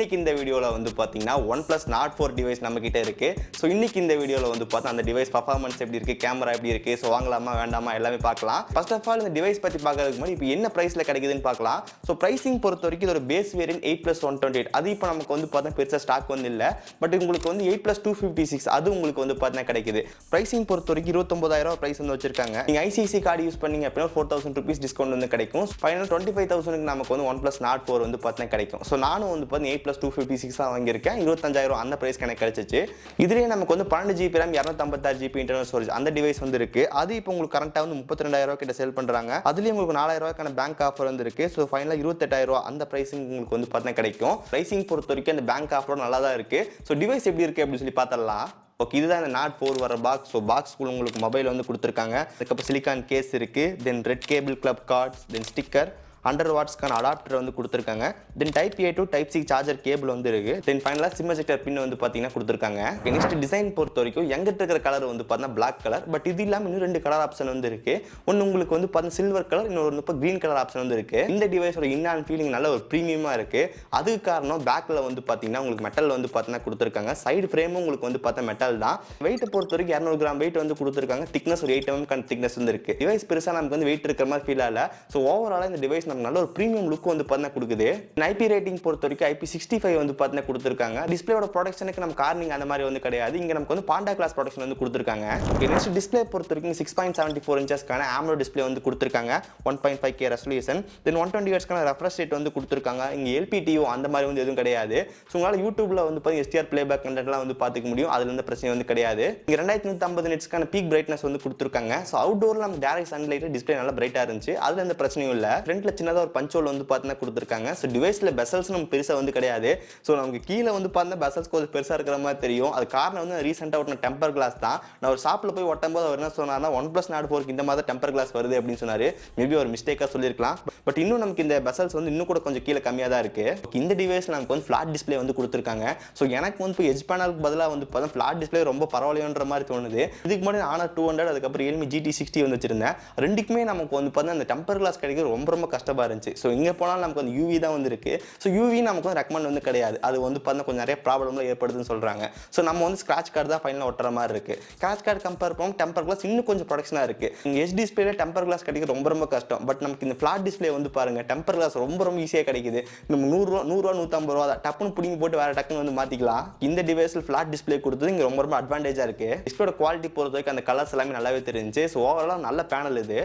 இன்னைக்கு இந்த வீடியோல வந்து பாத்தீங்கன்னா OnePlus Nord 4 டிவைஸ் நம்ம கிட்ட இருக்கு. சோ இன்னைக்கு இந்த வீடியோல வந்து பார்த்தா அந்த டிவைஸ் பெர்ஃபார்மன்ஸ் எப்படி இருக்கு, கேமரா எப்படி இருக்கு, சோ வாங்கலாமா வேண்டாமா எல்லாமே பார்க்கலாம். ஃபர்ஸ்ட் ஆஃப் ஆல் இந்த டிவைஸ் பத்தி பார்க்கிறதுக்கு முன்னாடி இப்போ என்ன பிரைஸ்ல கிடைக்குதுன்னு பார்க்கலாம். சோ பிரைசிங் பொறுத்த வரைக்கும் இதோட பேஸ் வேரியன்ட் 8+128 அது இப்போ நமக்கு வந்து பார்த்தா பெருசா ஸ்டாக் வந்து இல்ல. பட் உங்களுக்கு வந்து 8+256 அது உங்களுக்கு வந்து பார்த்தா கிடைக்குது. பிரைசிங் பொறுத்த வரைக்கும் 29000 பிரைஸ் வந்து வச்சிருக்காங்க. நீங்க ஐசிஐசி கார்டு யூஸ் பண்ணீங்க அப்படினா 4000 ரூபீஸ் டிஸ்கவுண்ட் வந்து கிடைக்கும். ஃபைனல் 25000 க்கு நமக்கு வந்து OnePlus Nord 4 வந்து பார்த்தா கிடைக்கும். சோ நானும் வந்து பார்த்தா 8+256 தான் வாங்கியிருக்கேன். 25000 அந்த பிரைஸ் எனக்கு கிடைச்சிச்சு. இதுலயே நமக்கு வந்து 12 GB RAM 256 GB internal storage அந்த டிவைஸ் வந்து இருக்கு. அது இப்போ உங்களுக்கு கரண்டா வந்து 32000 கிட்ட சேல் பண்றாங்க. அதுலயே உங்களுக்கு 4000 பேங்க் ஆஃபர் வந்து இருக்கு. சோ ஃபைனலா 28000 அந்த பிரைசிங் உங்களுக்கு வந்து பார்த்தா கிடைக்கும். பிரைசிங் பொறுத்த வரைக்கும் அந்த பேங்க் ஆஃபர் நல்லா தான் இருக்கு. சோ டிவைஸ் எப்படி இருக்கு அப்படின்னு சொல்லி பார்த்தறலாம். ஓகே, இதுதான் இந்த Nord 4 வர பாக்ஸ். ஸோ பாக்ஸ்க்குள்ள உங்களுக்கு மொபைல் வந்து கொடுத்துருக்காங்க. அதுக்கப்புறம் சிலிக்கான் கேஸ் இருக்கு, then red cable club cards, then sticker, 100 வாட்ஸ்க்கான அடாப்டர் வந்து கொடுத்துருக்காங்க. Then type A to type C charger cable வந்து இருக்கு. தென் ஃபைனலாக சிம் எஜெக்டர் பின் வந்து பார்த்தீங்கன்னா கொடுத்துருக்காங்க. நெக்ஸ்ட் டிசைன் பொறுத்த வரைக்கும் எங்கிட்ட இருக்கிற கலர் வந்து பார்த்தீங்கன்னா பிளாக் கலர். பட் இது இல்லாமல் இன்னும் 2 கலர் ஆப்ஷன் வந்து இருக்கு. ஒன்று உங்களுக்கு வந்து பார்த்தீங்கன்னா சில்வர் கலர், இன்னொரு இப்போ கிரீன் கலர் ஆப்ஷன் வந்து இருக்கு. இந்த டிவைஸோட இன்னான் ஃபீலிங் நல்ல ஒரு ப்ரீமியமாக இருக்கு. அதுக்கு காரணம் பேக்கில் வந்து பார்த்தீங்கன்னா உங்களுக்கு மெட்டல் வந்து பார்த்தீங்கன்னா கொடுத்துருக்காங்க. சைடு ஃப்ரேமும் உங்களுக்கு வந்து பார்த்தா மெட்டல் தான். வெயிட் பொறுத்த வரைக்கும் 200 கிராம் வெயிட் வந்து கொடுத்துருக்காங்க. திக்னஸ் ஒரு 8 mm திக்னஸ் வந்து இருக்கு. டிவைஸ் பெருசாக நமக்கு வந்து வெயிட் இருக்கிற மாதிரி ஃபீல் ஆகல. ஸோ ஓவராலாக இந்த டிவைஸ் நமக்கு நல்ல ஒரு ப்ரீமியம் லுக் வந்து பார்த்தீங்கன்னா கொடுக்குது. IP ரேட்டிங் பொறுத்த வரைக்கும் IP65 வந்து பார்த்தீங்கன்னா கொடுத்துருக்காங்க. டிஸ்பிளேயோட ப்ரொடக்ஷனுக்கு நம்ம கார்னிங் அந்த மாதிரி வந்து கிடையாது. இங்க நமக்கு வந்து பாண்டா கிளாஸ் ப்ரொடக்ஷன் வந்து கொடுத்துருக்காங்க. நெக்ஸ்ட் டிஸ்பிளே பொறுத்த வரைக்கும் 6.74 இன்ச்சஸ்க்கான AMOLED டிஸ்பிளே வந்து கொடுத்துருக்காங்க. 1.5K ரெசல்யூஷன், தென் 120 ஹெர்ட்ஸ்க்கான ரெஃப்ரெஷ் ரேட் வந்து கொடுத்துருக்காங்க. இங்க LPTO அந்த மாதிரி வந்து எதுவும் கிடையாது. ஸோ உங்களால் யூடியூப்ல வந்து பார்த்தீங்கன்னா SDR பிளேபேக் கண்டென்ட்லாம் வந்து பார்த்துக்க முடியும். அதுல இருந்து பிரச்சனை வந்து கிடையாது. இங்க 2150 நிட்ஸ்க்கான பீக் பிரைட்னஸ் வந்து கொடுத்துருக்காங்க. ஸோ அவுட்டோர்ல நம்ம டைரக்ட் சன்லைட் டிஸ்பிளே நல்லா பிரைட்டா இருந்துச்சு. அதுல எந்த பிரச்சனையும் இல்ல. ஃப்ரண்ட்ல சின்னதா ஒரு பஞ்ச் ஹோல் வந்து பார்த்தீங்கன்னா கொடுத்துருக்காங்க. ஸோ டிவைஸ்ல பெசல்ஸ் நம்ம பெருசா வந்து கிடையாது. ஸோ நமக்கு கீழே வந்து பார்த்தீங்கன்னா பெசல்ஸ் கொஞ்சம் பெருசா இருக்கிற மாதிரி தெரியும். அது காரணம் வந்து ரீசெண்டா ஒட்டின டெம்பர் கிளாஸ் தான். நான் ஒரு ஷாப்ல போய் ஒட்டும் போது அவர் என்ன சொன்னார்னா OnePlus Nord 4 இந்த மாதிரி டெம்பர் கிளாஸ் வருது அப்படின்னு சொன்னாரு. மேபி ஒரு மிஸ்டேக்கா சொல்லியிருக்கலாம். பட் இன்னும் நமக்கு இந்த பெசல்ஸ் வந்து இன்னும் கூட கொஞ்சம் கீழே கம்மியா தான் இருக்கு. இந்த டிவைஸ்ல நமக்கு வந்து ஃபிளாட் டிஸ்பிளே வந்து கொடுத்துருக்காங்க. ஸோ எனக்கு வந்து இப்போ எட்ஜ் பேனலுக்கு பதிலாக வந்து பார்த்தா ஃபிளாட் டிஸ்பிளே ரொம்ப பரவாயில்லைன்ற மாதிரி தோணுது. இதுக்கு முன்னாடி Honor 200 அதுக்கப்புறம் Realme GT60 வந்து வச்சிருந்தேன். ரெண்டுக்குமே நமக்கு வந்து பார்த்தா அந்த டெம்பர் கிளாஸ் கிடைக்கிறது ரொம்ப ரொம்ப கஷ்டமா இருந்துச்சு. ஸோ இங்க போனாலும் நமக்கு வந்து UV தான் வந்து இருக்கு. ஸோ UV நமக்கு வந்து ரெக்கமெண்ட் வந்து கிடையாது. அது வந்து பார்த்தா கொஞ்சம் நிறைய ப்ராப்ளம்லாம் ஏற்படுதுன்னு சொல்றாங்க. ஸோ நம்ம வந்து ஸ்கிராட்ச் கார்டு தான் ஃபைனலாக ஒட்டுற மாதிரி இருக்கு. ஸ்கிராட்ச் கார்டு கம்பேர் பண்ணும் டெம்பர் கிளாஸ் இன்னும் கொஞ்சம் ப்ரொடக்ஷனாக இருக்கு. எச் டிஸ்பிளேல டெம்பர் கிளாஸ் கிடைக்கிறது ரொம்ப ரொம்ப கஷ்டம். பட் நமக்கு இந்த ஃபிளாட் டிஸ்பிளே வந்து பாருங்க டெம்பர் கிளாஸ் ரொம்ப ரொம்ப ஈஸியாக கிடைக்குது. நம்ம 100 ரூபா 150 ரூபா தான் டப்புன்னு பிடிங்கி போட்டு வேற டக்குன்னு வந்து மாத்திக்கலாம். இந்த டிவைஸில் ஃபிளாட் டிஸ்பிளே கொடுத்தது இங்க ரொம்ப ரொம்ப அட்வான்டேஜா இருக்கு. டிஸ்பிளேட குவாலிட்டி பொறுத்த வரைக்கும் அந்த கலர்ஸ் எல்லாமே நல்லாவே தெரிஞ்சு. ஸோ ஓவரால் நல்ல பேனல் இது.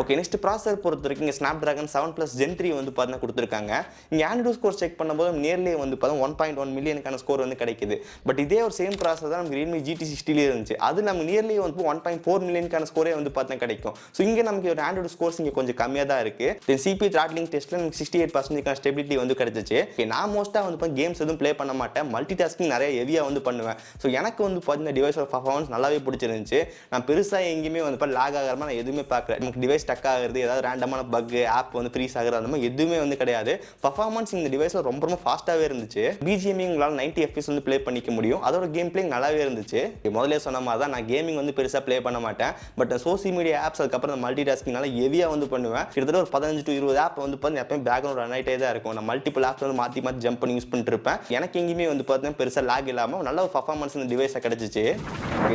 ஓகே, நெக்ஸ்ட் ப்ராசஸர் பொறுத்த வரைக்கும் இங்க Snapdragon 7+ Gen 3 வந்து பார்த்தீங்கன்னா கொடுத்துருக்காங்க. இங்க ஆண்ட்ராய்டு ஸ்கோர் செக் பண்ணும்போது நியர்லி வந்து பார்த்தா 1.1 மில்லியனுக்கான ஸ்கோர் வந்து கிடைக்குது. பட் இதே ஒரு சேம் ப்ராசஸர் தான் நமக்கு Realme GT60 இருந்துச்சு. அது நம்ம நியர்லி வந்து 1.4 மில்லியனுக்கான ஸ்கோரே வந்து பார்த்தா கிடைக்கும். ஸோ இங்க நமக்கு ஒரு ஆண்ட்ராய்டு ஸ்கோர்ஸ் இங்க கொஞ்சம் கம்மியா தான் இருக்கு. தென் CPU த்ராட்லிங் டெஸ்ட்ல நமக்கு 68% ஸ்டெபிலிட்டி வந்து கிடைச்சிச்சு. நான் மோஸ்டா வந்து கேம்ஸ் எதுவும் ப்ளே பண்ண மாட்டேன். மல்டி டாஸ்கிங் நிறைய ஹெவியா வந்து பண்ணுவேன். ஸோ எனக்கு வந்து பார்த்தீங்கன்னா டிவைஸோட பர்ஃபார்மன்ஸ் நல்லாவே பிடிச்சிருந்துச்சு. நான் பெருசா எங்கேயுமே வந்து லாக் ஆகிற மாதிரி நான் எதுவுமே பார்க்கல. நமக்கு டிவைஸ் ஸ்டக் ஆகுறது, ஏதாவது ரேண்டமான பக், ஆப் வந்து ஃப்ரீஸ் ஆகுறது அந்த மாதிரி எதுவுமே வந்து கிடையாது. பர்ஃபார்மன்ஸ் இந்த டிவைஸ்ல ரொம்ப ரொம்ப ஃபாஸ்ட்டாவே இருந்துச்சு. BGM உங்களால் 90 FPS வந்து ப்ளே பண்ணிக்க முடியும். அதோட கேம் பிளே நல்லாவே இருந்துச்சு. முதல்ல சொன்ன மாதிரி தான் நான் கேமிங் வந்து பெருசா ப்ளே பண்ண மாட்டேன். பட் சோசியல் மீடியா ஆப்ஸ் அதுக்கப்புறம் மல்டி டாஸ்கிங்னால ஹெவியா வந்து பண்ணுவேன். கிட்டத்தட்ட ஒரு 15 to 20 ஆப் வந்து பார்த்தீங்கன்னா எப்பயும் பேக்ரவுண்ட் ரன் ஆகிட்டே தான் இருக்கும். நான் மல்டிபிள் ஆப்ஸ் வந்து மாற்றி மாற்றி ஜம்ப் பண்ணி யூஸ் பண்ணிட்டு இருப்பேன். எனக்கு எங்கேயுமே வந்து பார்த்தீங்கன்னா பெருசாக லாக் இல்லாமல் நல்ல ஒரு பர்ஃபார்மன்ஸ் இந்த டிவைஸை கிடைச்சிச்சு.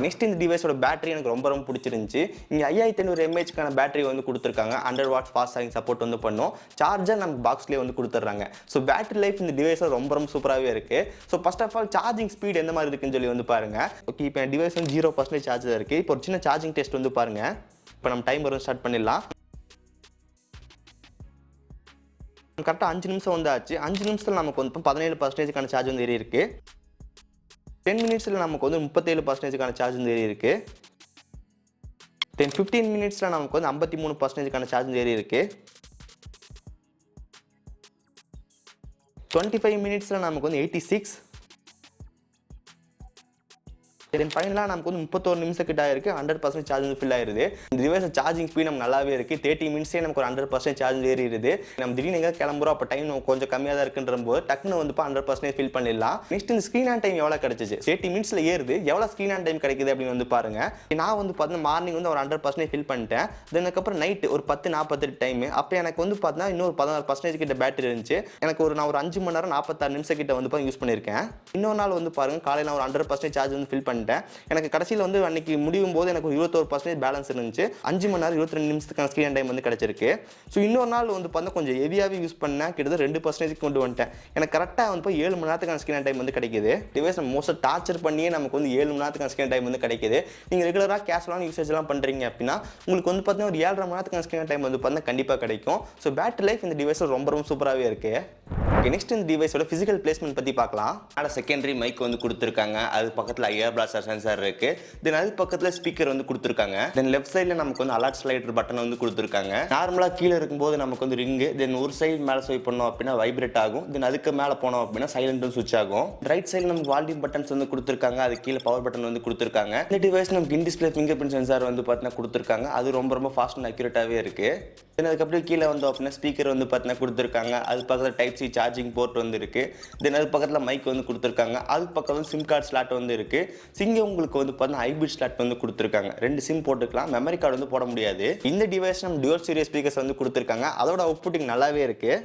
நெக்ஸ்ட் இந்த டிவைஸோட பேட்டரி எனக்கு ரொம்ப ரொம்ப பிடிச்சிருந்துச்சு. இங்கே 5500 mAhக்கான பேட்டரி வந்து கொடுத்துருக்காங்க. 100 வாட்ஸ் ஃபாஸ்ட் சார்ஜிங் சப்போர்ட் வந்து பண்ணும். சார்ஜர் நமக்கு பாக்ஸ்லேயே வந்து கொடுத்துட்றாங்க. ஸோ பேட்டரி லைஃப் இந்த டிவைஸில் ரொம்ப ரொம்ப சூப்பராகவே இருக்கு. So first of all charging speed எந்த மாதிரி இருக்குன்னு சொல்லி வந்து பாருங்க. ஓகே, இப்போ என் டிவைஸ் வந்து 0% சார்ஜ் தான் இருக்கு. இப்போ ஒரு சின்ன சார்ஜிங் டெஸ்ட் வந்து பாருங்க. இப்போ நம்ம டைம் வரும் ஸ்டார்ட் பண்ணிடலாம். கரெக்டாக 5 நிமிஷம் வந்து ஆச்சு. 5 நிமிஷத்தில் நமக்கு வந்து 17% சார்ஜ் வந்து ஏறி இருக்கு. 10 மினிட்ஸில் நமக்கு வந்து 37% சார்ஜ் வந்து ஏறி இருக்கு. தென் 15 மினிட்ஸில் நமக்கு வந்து 53% சார்ஜ் வந்து ஏறி இருக்கு. 25 மினிட்ஸில் நமக்கு வந்து 86. தென் ஃபைனலாக நமக்கு வந்து 31 நிமிஷம் கிட்ட ஆயிருக்கு 100% சார்ஜ் ஃபில் ஆயிருது. இந்த டிவைஸ் சார்ஜிங் ஸ்பீட் நம்ம நல்லாவே இருக்குது. 30 மினிட்ஸே நமக்கு ஒரு 100% சார்ஜ் ஏறிடுது. நம்ம திடீர்னு எங்கே கிளம்புறோம், அப்போ டைம் கொஞ்சம் கம்மியாக தான் இருக்குன்ற போது டக்குன்னு வந்து 100% ஃபில் பண்ணிடலாம். நெக்ஸ்ட் இந்த ஸ்க்ரீன் ஆன் டைம் எவ்வளோ கிடைச்சிச்சு, 30 மினிட்ஸில் ஏறுது. எவ்வளோ ஸ்க்ரீன் ஆன் டைம் கிடைக்குது அப்படின்னு வந்து பாருங்க. நான் வந்து பார்த்தீங்கன்னா மார்னிங் வந்து ஒரு 100% ஃபில் பண்ணிட்டேன். தென் அதுக்கப்புறம் நைட்டு ஒரு 10:48 டைம். அப்போ எனக்கு வந்து பார்த்தீங்கன்னா இன்னொரு 16% கிட்ட பேட்டரி இருந்துச்சு. எனக்கு நான் ஒரு 5 மணி நேரம் 46 நிமிஷம் கிட்ட வந்து யூஸ் பண்ணியிருக்கேன். இன்னொரு நாள் வந்து பாருங்க, காலையில் நான் ஒரு 100% சார்ஜ் வந்து ஃபில் பண்ணிட்டேன். எனக்கு கடைசியில் வந்து அன்னைக்கு முடியும் போது எனக்கு ஒரு 21% பேலன்ஸ் இருந்துச்சு. 5 மணி நேரம் 22 நிமிஷத்துக்கான ஸ்க்ரீன் டைம் வந்து கிடைச்சிருக்கு. ஸோ இன்னொரு நாள் வந்து பார்த்தீங்கன்னா கொஞ்சம் ஹெவியாகவே யூஸ் பண்ணேன். கிட்டத்தட்ட 2% கொண்டு வந்துட்டேன். எனக்கு கரெக்டாக வந்து 7 மணி நேரத்துக்கான ஸ்க்ரீன் டைம் வந்து கிடைக்குது. டிவைஸ் நம்ம மோஸ்ட்டாக டார்ச்சர் பண்ணியே நமக்கு வந்து 7 மணி நேரத்துக்கான ஸ்க்ரீன் டைம் வந்து கிடைக்குது. நீங்கள் ரெகுலராக கேஷுவலான யூசேஜ்லாம் பண்ணுறீங்க அப்படின்னா உங்களுக்கு வந்து பார்த்தீங்கன்னா ஒரு 7.5 மணி நேரத்துக்கான ஸ்க்ரீன் டைம் வந்து பார்த்தீங்கன்னா கண்டிப்பாக கிடைக்கும். ஸோ பேட்டரி லைஃப் இந்த டிவைஸில் ரொம்ப சூப்பராகவே இருக்குது. ஓகே, நெக்ஸ்ட் இந்த டிவைஸோட ஃபிசிக்கல் பிளேஸ்மெண்ட் பற்றி பார்க்கலாம். அதோட செகண்டரி மைக் வந்து கொடுத்துருக்காங்க. அது பக்கத்தில் ஏர் பிளாஸ்டர் சென்சார் இருக்குது. தென் அது பக்கத்தில் ஸ்பீக்கர் வந்து கொடுத்துருக்காங்க. தென் லெஃப்ட் சைடில் நமக்கு வந்து அலர்ட் ஸ்லைடர் பட்டன் வந்து கொடுத்துருக்காங்க. நார்மலாக கீழே இருக்கும்போது நமக்கு வந்து ரிங்கு, தென் ஒரு சைடு மேலே ஸ்வைப் பண்ணோம் அப்படின்னா வைப்ரேட் ஆகும். தென் அதுக்கு மேலே போனோம் அப்படின்னா சைலண்ட் சுவிட்ச் ஆகும். ரைட் சைடில் நமக்கு வால்யூம் பட்டன்ஸ் வந்து கொடுத்துருக்காங்க. அது கீழே பவர் பட்டன் வந்து கொடுத்துருக்காங்க. இந்த டிவைஸ் நமக்கு in display finger print sensor வந்து பார்த்தீங்கன்னா கொடுத்துருக்காங்க. அது ரொம்ப ஃபாஸ்ட் அண்ட் அக்யூரேட்டாகவே இருக்குது. தென் அதுக்கப்புறம் கீழே வந்து அப்படின்னா ஸ்பீக்கர் வந்து பார்த்தீங்கன்னா கொடுத்துருக்காங்க. அது பக்கத்தில் டைப் சி சார்ஜிங் போர்ட் வந்து இருக்குது. தென் அது பக்கத்தில் மைக் வந்து கொடுத்துருக்காங்க. அது பக்கத்தில் சிம் கார்டு ஸ்லாட் வந்து இருக்குது. சிங்க உங்களுக்கு வந்து பார்த்தீங்கன்னா ஹைபிரிட் ஸ்லாட் வந்து கொடுத்துருக்காங்க. 2 சிம் போட்டுக்கலாம், மெமரி கார்டு வந்து போட முடியாது. இந்த டிவைஸ் நம்ம டுவல் சீரியஸ் ஸ்பீக்கர்ஸ் வந்து கொடுத்துருக்காங்க. அதோட அவுட்புட்டிங் நல்லாவே இருக்குது.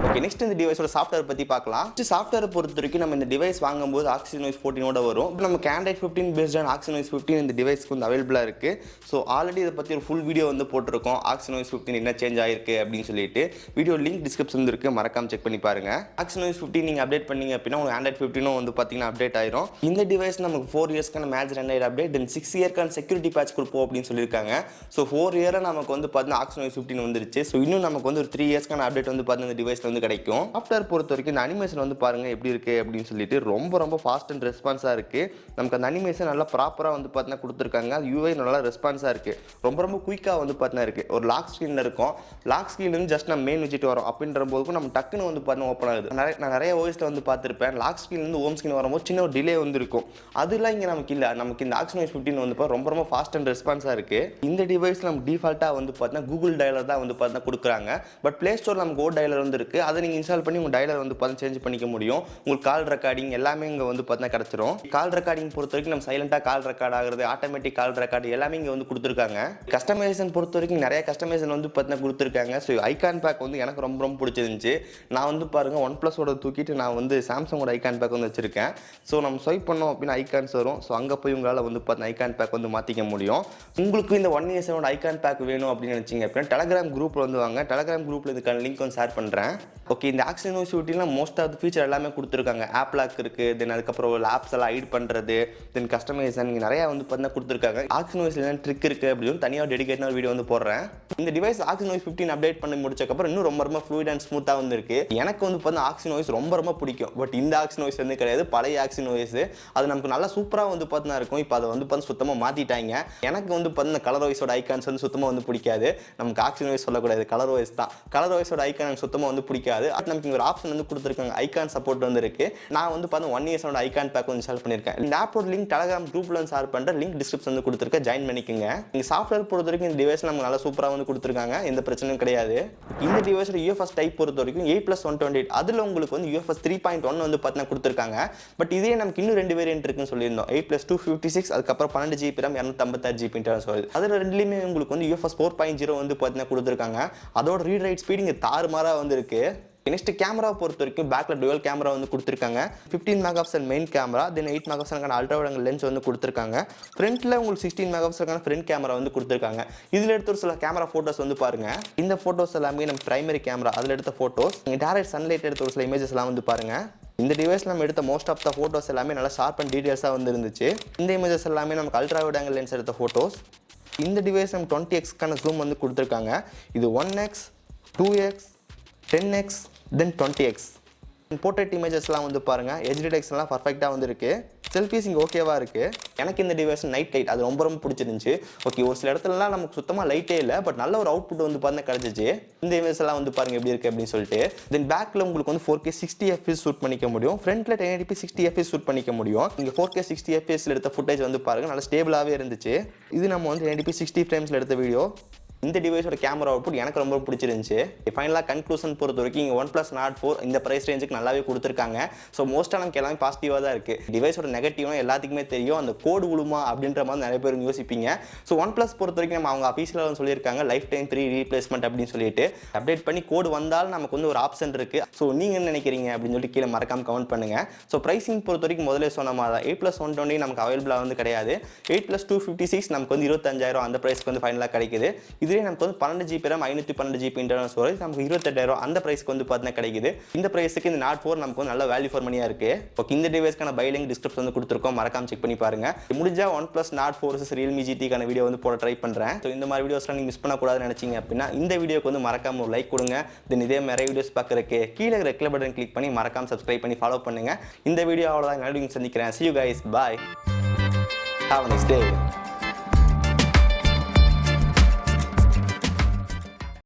ஓகே, நெக்ஸ்ட் இந்த டிவைஸோட சாஃப்ட்வேர் பற்றி பார்க்கலாம். சாஃப்ட்வேரை பொறுத்த வரைக்கும் நம்ம இந்த டிவைஸ் வாங்கும்போது ஆக்சிஜன் 14 வரும். இப்போ நமக்கு Android 15 பேஸ்ட் ஆன் ஆக்சிஜன் 15 இந்த டிவைஸ்க்கு வந்து அவைலபிளாக இருக்குது. ஸோ ஆல்ரெடி இதை பற்றி ஒரு ஃபுல் வீடியோ வந்து போட்டிருக்கோம். ஆக்சிஜன் 15 என்ன சேஞ்ச் ஆயிருக்கு அப்படின்னு சொல்லிட்டு வீடியோ லிங்க் டிஸ்கிரிப்ஷன் இருக்குது, மறக்காம செக் பண்ணி பாருங்க. ஆக்சிஜன் 15 நீங்கள் அப்டேட் பண்ணீங்க அப்படின்னா உங்களுக்கு Android 15 வந்து பார்த்தீங்கன்னா அப்டேட் ஆயிரும். இந்த டிவைஸ் நமக்கு 4 இயர்ஸ்க்கான மேட்ச் ரெண்டாயிரம் அப்டேட், தென் 6 இயர்க்கான செக்யூரிட்டி பேட்ச் கொடுப்போம் அப்படின்னு சொல்லியிருக்காங்க. ஸோ 4 இயராக நமக்கு வந்து பார்த்தீங்கன்னா ஆக்சிஜன் 15 வந்துருச்சு. ஸோ இன்னும் நமக்கு வந்து ஒரு 3 இயர்ஸ்க்கான அப்டேட் வந்து பார்த்தீங்கன்னா இந்த டிவைஸில் வந்து கிடைக்கும். சாஃப்ட்வேர் பொறுத்த வரைக்கும் இந்த அனிமேஷன் வந்து பாருங்க எப்படி இருக்கு அப்படின்னு சொல்லிட்டு ரொம்ப ஃபாஸ்ட் அண்ட் ரெஸ்பான்ஸாக இருக்கு. நமக்கு அந்த அனிமேஷன் நல்லா ப்ராப்பராக வந்து பார்த்தீங்கன்னா கொடுத்துருக்காங்க. அது யூஐ நல்லா ரெஸ்பான்ஸாக இருக்கு. ரொம்ப குயிக்காக வந்து பார்த்தீங்கன்னா இருக்கு. ஒரு லாக் ஸ்க்ரீனில் இருக்கும். லாக் ஸ்க்ரீன் வந்து ஜஸ்ட் நம்ம மெயின் வச்சுட்டு வரோம் அப்படின்ற போதுக்கும் நம்ம டக்குன்னு வந்து பார்த்தீங்கன்னா ஓப்பன் ஆகுது. நான் நிறைய ஓஎஸ்ல வந்து பார்த்துருப்பேன். லாக் ஸ்க்ரீன்லேருந்து ஹோம் ஸ்க்ரீன் வரும்போது சின்ன ஒரு டிலே வந்து இருக்கும். அதெல்லாம் இங்கே நமக்கு இல்லை. நமக்கு இந்த ஆக்சிஜன் 15 வந்து ரொம்ப ஃபாஸ்ட் அண்ட் ரெஸ்பான்ஸாக இருக்கு. இந்த டிவைஸ் நமக்கு டிஃபால்ட்டாக வந்து பார்த்தீங்கன்னா கூகுள் டயலர் தான் வந்து பார்த்தீங்கன்னா கொடுக்குறாங்க. பட் பிளே ஸ்டோர் நமக்கு ஓ டயலர் வந்து இருக்கு. அதை நீங்கள் இன்ஸ்டால் பண்ணி உங்கள் டயலர் வந்து பார்த்து சேஞ்ச் பண்ணிக்க முடியும். உங்களுக்கு கால் ரெக்கார்டிங் எல்லாமே இங்கே வந்து பார்த்தீங்கன்னா கிடச்சிரும். கால் ரெக்கார்டிங் பொறுத்த வரைக்கும் நம்ம சைலண்டாக கால் ரெக்கார்ட் ஆகுறது, ஆட்டோமேட்டிக் கால் ரெக்கார்டு எல்லாமே இங்கே வந்து கொடுத்துருக்காங்க. கஸ்டமைசேஷன் பொறுத்த வரைக்கும் நிறைய கஸ்டமைசேஷன் வந்து பார்த்தீங்கன்னா கொடுத்துருக்காங்க. ஸோ ஐகான் பேக் வந்து எனக்கு ரொம்ப பிடிச்சிருந்துச்சு. நான் வந்து பாருங்க OnePlusோட தூக்கிட்டு நான் வந்து சாம்சங்கோட ஐகான் பேக் வந்து வச்சிருக்கேன். ஸோ நம்ம ஸ்வைப் பண்ணோம் அப்படின்னா ஐகான்ஸ் வரும். ஸோ அங்கே போய் உங்களால் வந்து பார்த்தீங்கன்னா ஐகான் பேக் வந்து மாற்றிக்க முடியும். உங்களுக்கு இந்த 1 year ஐகான் பேக் வேணும் அப்படின்னு நினச்சிங்க அப்படின்னா டெலகிராம் குரூப்பில் வந்து வாங்க. டெலகிராம் குரூப்பில் இதுக்கான லிங்க் வந்து ஷேர் பண்ணுறேன். ஓகே, இந்த ஆக்சிஜன் 15 மோஸ்ட் ஆஃப் ஃபீச்சர் எல்லாமே கொடுத்துருக்காங்க. ஆப் லாக் இருக்குது. தென் அதுக்கப்புறம் ஆப்ஸ் எல்லாம் ஹைட் பண்ணுறது, தென் கஸ்டமைசேஷன் நிறையா வந்து பார்த்தீங்கன்னா கொடுத்துருக்காங்க. ஆக்சிஜன் என்ன ட்ரிக் இருக்குது அப்படின்னு தனியாக டெடிகேட்டான வீடியோ வந்து போடுறேன். இந்த டிவைஸ் ஆக்சிஜன் 15 அப்டேட் பண்ணி முடிச்சக்கப்புறம் இன்னும் ரொம்ப ஃப்ளூயிட் அண்ட் ஸ்மூத்தாக வந்து இருக்கு. எனக்கு வந்து பார்த்தீங்கன்னா ஆக்சிஜன் வாய்ஸ் ரொம்ப பிடிக்கும். பட் இந்த ஆக்சிஜன் வாய்ஸ் வந்து கிடையாது, பழைய ஆக்சிஜன் வாய்ஸ். அது நமக்கு நல்லா சூப்பராக வந்து பார்த்தீங்கன்னா இருக்கும். இப்போ அதை வந்து பார்த்தீங்கன்னா சுத்தமாக மாற்றிட்டாங்க. எனக்கு வந்து பார்த்தீங்கன்னா கலர் வாய்ஸோட ஐக்கான்ஸ் வந்து சுத்தமாக வந்து பிடிக்காது. நமக்கு ஆக்சிஜன் வாய்ஸ் சொல்லக்கூடாது, கலர் வாய்ஸ் தான். கலர் வாய்ஸோட ஐக்கான் எனக்கு சுத்தமாக வந்து பிடிக்காது. அது நமக்கு ஒரு ஆப்ஷன் வந்து கொடுத்துருக்காங்க, ஐகான் சப்போர்ட் வந்து இருக்கு. நான் வந்து பார்த்தீங்கன்னா 1 year ஐகான் பேக் வந்து இன்ஸ்டால் பண்ணியிருக்கேன். இந்த ஆப்போட லிங்க் டெலகிராம் குரூப்ல வந்து ஷேர் பண்ணுற லிங்க் டிஸ்கிரிப்ஷன் வந்து கொடுத்துருக்கேன், ஜாயின் பண்ணிக்கோங்க. நீங்கள் சாஃப்ட்வேர் பொறுத்த வரைக்கும் இந்த டிவைஸ் நமக்கு நல்லா சூப்பராக வந்து கொடுத்துருக்காங்க, எந்த பிரச்சனையும் கிடையாது. இந்த டிவைஸோட யூஎஃப்எஸ் டைப் பொறுத்த வரைக்கும் 8+128 அதில் உங்களுக்கு வந்து UFS 3.1 வந்து பார்த்தீங்கன்னா கொடுத்துருக்காங்க. பட் இதே நமக்கு இன்னும் 2 வேரியன்ட் இருக்குன்னு சொல்லியிருந்தோம். 8+256 அதுக்கப்புறம் 12 GB RAM 256 GB internal storage. அதில் ரெண்டுலேயுமே உங்களுக்கு வந்து UFS 4.0 வந்து பார்த்தீங்கன்னா கொடுத்துருக்காங்க. அதோட ரீட் ரைட் ஸ்பீடு இங்கே தாறுமாறாக வந்து இருக்கு. நெக்ஸ்ட் கேமரா பொறுத்த வரைக்கும் பேக்ல டுவல் கேமரா வந்து கொடுத்துருக்காங்க. 15 மெகாபிக்சல் மெயின் கேமரா, தென் 8 மெகாபிக்சலுக்கான அல்ட்ரா வைட் ஆங்கிள் லென்ஸ் வந்து கொடுத்துருக்காங்க. ஃப்ரண்ட்ல உங்களுக்கு 16 மெகாபிக்சலுக்கான ஃப்ரண்ட் கேமரா வந்து கொடுத்துருக்காங்க. இதில் எடுத்த ஒரு சில கேமரா ஃபோட்டோஸ் வந்து பாருங்க. இந்த ஃபோட்டோஸ் எல்லாமே நம்ம பிரைமரி கேமரா அதில் எடுத்த ஃபோட்டோஸ். டேரக்ட் சன்லைட் எடுத்த ஒரு சில இமேஜஸ் எல்லாம் வந்து பாருங்க. இந்த டிவைஸ் நம்ம எடுத்த மோஸ்ட் ஆஃப் த ஃபோட்டோஸ் எல்லாமே நல்லா ஷார்ப் அண்ட் டீடைல்ஸாக வந்து இருந்துச்சு. இந்த இமேஜஸ் எல்லாமே நமக்கு அல்ட்ரா வைட் ஆங்கிள் லென்ஸ் எடுத்த ஃபோட்டோஸ். இந்த டிவைஸ் நம்ம 20x ஜூம் வந்து கொடுத்துருக்காங்க. இது 1x, 2x, 10x, தென் 20x. போர்ட்ரேட் இமேஜஸ்லாம் வந்து பாருங்கள், எச்டி டெக்ஸ்லாம் பர்ஃபெக்டாக வந்து இருக்குது. செல்ஃபீஸ் இங்கே ஓகேவா இருக்குது. எனக்கு இந்த டிவைஸ் நைட் லைட் அது ரொம்ப பிடிச்சிருந்துச்சு. ஓகே, ஒரு சில இடத்துலலாம் நமக்கு சுத்தமாக லைட்டே இல்லை, பட் நல்ல ஒரு அவுட்புட் வந்து பார்த்தா கிடச்சிச்சு. இந்த இமேஜ் எல்லாம் வந்து பாருங்க எப்படி இருக்குது அப்படின்னு சொல்லிட்டு. தென் பேக்கில் உங்களுக்கு வந்து 4K 60 FPS ஷூட் பண்ணிக்க முடியும். ஃப்ரண்ட்டில் 1080p 60 FPS ஷூட் பண்ணிக்க முடியும். இங்கே 4K 60 FPS எடுத்த ஃபுட்டேஜ் வந்து பாருங்க நல்லா ஸ்டேபிளாகவே இருந்துச்சு. இது நம்ம வந்து 1080p 60 ஃப்ரேம்ஸில் எடுத்த வீடியோ. இந்த டிவைஸோட கேமரா அவுட்புட் எனக்கு ரொம்ப பிடிச்சிருந்துச்சு. ஃபைனலாக கன்க்ளூஷன் பொறுத்த வரைக்கும் இங்கே OnePlus Nord 4 இந்த ப்ரைஸ் ரேஞ்சுக்கு நல்லாவே கொடுத்துருக்காங்க. ஸோ மோஸ்ட்டாக நமக்கு எல்லாமே பாசிட்டிவாக தான் இருக்குது. டிவைஸோட நெகட்டிவ்னா எல்லாத்துக்குமே தெரியும், அந்த கோடு விழுமா அப்படின்ற மாதிரி நிறைய பேர் யோசிப்பீங்க. ஸோ OnePlus பொறுத்த வரைக்கும் நம்ம அவங்க அஃபீஷியலாக வந்து சொல்லியிருக்காங்க லைஃப் டைம் ஃப்ரீ ரீப்ளேஸ்மெண்ட் அப்படின்னு சொல்லிட்டு. அப்டேட் பண்ணி கோடு வந்தாலும் நமக்கு வந்து ஒரு ஆப்ஷன் இருக்குது. ஸோ நீங்கள் என்ன நினைக்கிறீங்க அப்படின்னு சொல்லிட்டு கீழே மறக்காம கமெண்ட் பண்ணுங்கள். ஸோ ப்ரைஸிங் பொறுத்த வரைக்கும் முதலே சொன்ன மாதிரி தான் 8+120 நமக்கு அவைலபிளாக வந்து கிடையாது. 8+256 நமக்கு வந்து 25,000 அந்த ப்ரைஸ்க்கு வந்து ஃபைனலாக கிடைக்குது. இதுலேயே நமக்கு வந்து 12GB RAM 512GB internal storage நமக்கு 28,000 அந்த பிரைஸ்க்கு வந்து பார்த்தீங்கன்னா கிடைக்குது. இந்த பிரைஸ்க்கு இந்த Nord 4 நமக்கு வந்து நல்ல வேல்யூ ஃபார் மணியா இருக்கு. ஓகே, இந்த டிவைஸ்க்கான பை லிங்க் டிஸ்கிரிப்ஷன் வந்து கொடுத்துருக்கோம், மறக்காம செக் பண்ணி பாருங்க. முடிஞ்சா OnePlus Nord 4 vs Realme GT video வந்து போட ட்ரை பண்றேன். ஸோ இந்த மாதிரி வீடியோஸ்லாம் நீங்க மிஸ் பண்ணக்கூடாதுன்னு நினைச்சீங்க அப்படின்னா இந்த வீடியோக்கு வந்து மறக்காம ஒரு லைக் கொடுங்க. தென் இதே நிறைய வீடியோஸ் பார்க்கறதுக்கு கீழே ரெட் கலர் பட்டன் கிளிக் பண்ணி மறக்காம சப்ஸ்கிரைப் பண்ணி ஃபாலோ பண்ணுங்க. இந்த வீடியோ அவ்வளோதான், நாளைக்கு சந்திக்கிறேன். See you guys, bye, have a nice day.